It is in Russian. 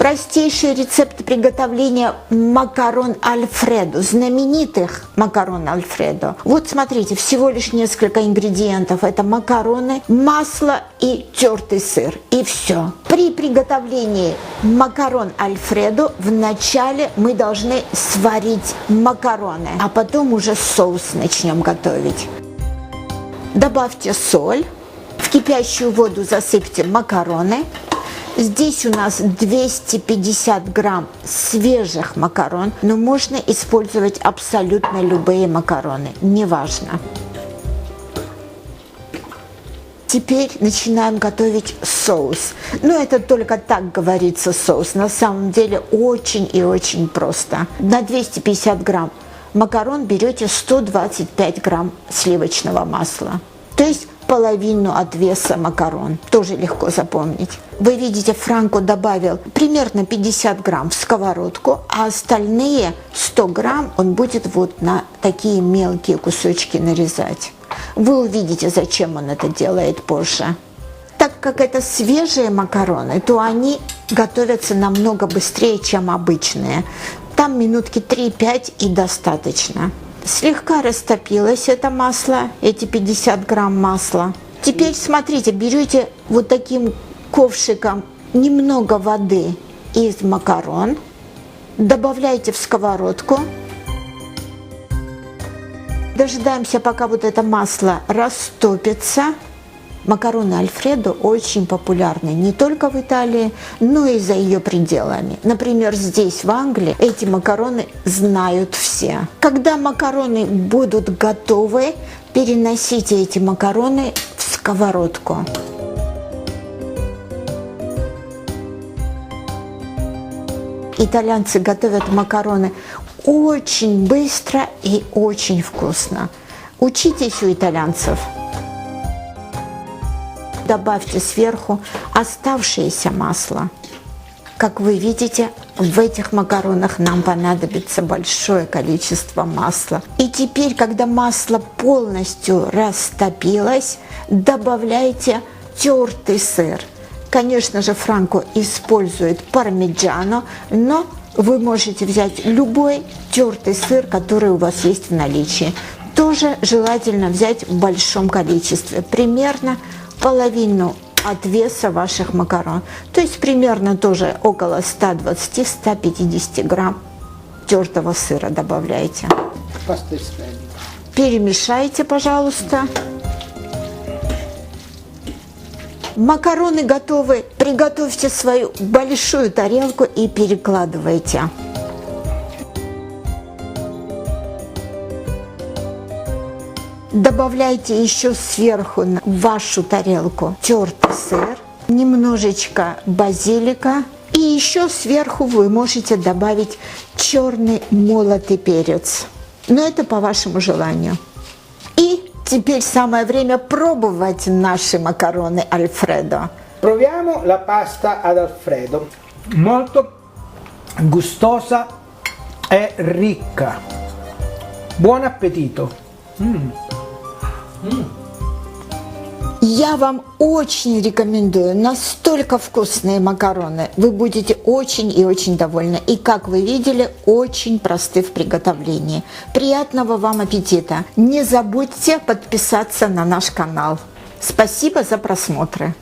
Простейший рецепт приготовления макарон Альфредо, знаменитых макарон Альфредо. Вот смотрите, всего лишь несколько ингредиентов. Это макароны, масло и тертый сыр. И все. При приготовлении макарон Альфредо вначале мы должны сварить макароны, а потом уже соус начнем готовить. Добавьте соль. В кипящую воду засыпьте макароны. Здесь у нас 250 грамм свежих макарон, но можно использовать абсолютно любые макароны, неважно. Теперь начинаем готовить соус. Но это только так говорится соус, на самом деле очень и очень просто. На 250 грамм макарон берете 125 грамм сливочного масла. То есть половину от веса макарон. Тоже легко запомнить. Вы видите, Франко добавил примерно 50 грамм в сковородку, а остальные 100 грамм он будет вот на такие мелкие кусочки нарезать. Вы увидите, зачем он это делает позже. Так как это свежие макароны, то они готовятся намного быстрее, чем обычные. Там минутки 3-5 и достаточно. Слегка растопилось это масло, эти 50 грамм масла. Теперь смотрите, берете вот таким ковшиком немного воды из макарон, добавляете в сковородку. Дожидаемся, пока вот это масло растопится. Макароны Альфредо очень популярны не только в Италии, но и за ее пределами. Например, здесь, в Англии, эти макароны знают все. Когда макароны будут готовы, переносите эти макароны в сковородку. Итальянцы готовят макароны очень быстро и очень вкусно. Учитесь у итальянцев. Добавьте сверху оставшееся масло. Как вы видите, в этих макаронах нам понадобится большое количество масла. И теперь, когда масло полностью растопилось, добавляйте тертый сыр. Конечно же, Франко использует пармиджано, но вы можете взять любой тертый сыр, который у вас есть в наличии. Тоже желательно взять в большом количестве, примерно половину от веса ваших макарон. То есть примерно тоже около 120-150 грамм тертого сыра добавляйте. Перемешайте, пожалуйста. Макароны готовы. Приготовьте свою большую тарелку и перекладывайте. Добавляйте еще сверху в вашу тарелку тертый сыр, немножечко базилика. И еще сверху вы можете добавить черный молотый перец. Но это по вашему желанию. И теперь самое время пробовать наши макароны Альфредо. Proviamo la pasta ad Alfredo. Molto gustosa e ricca. Buon appetito! Я вам очень рекомендую, настолько вкусные макароны. Вы будете очень и очень довольны. И, как вы видели, очень просты в приготовлении. Приятного вам аппетита! Не забудьте подписаться на наш канал. Спасибо за просмотры!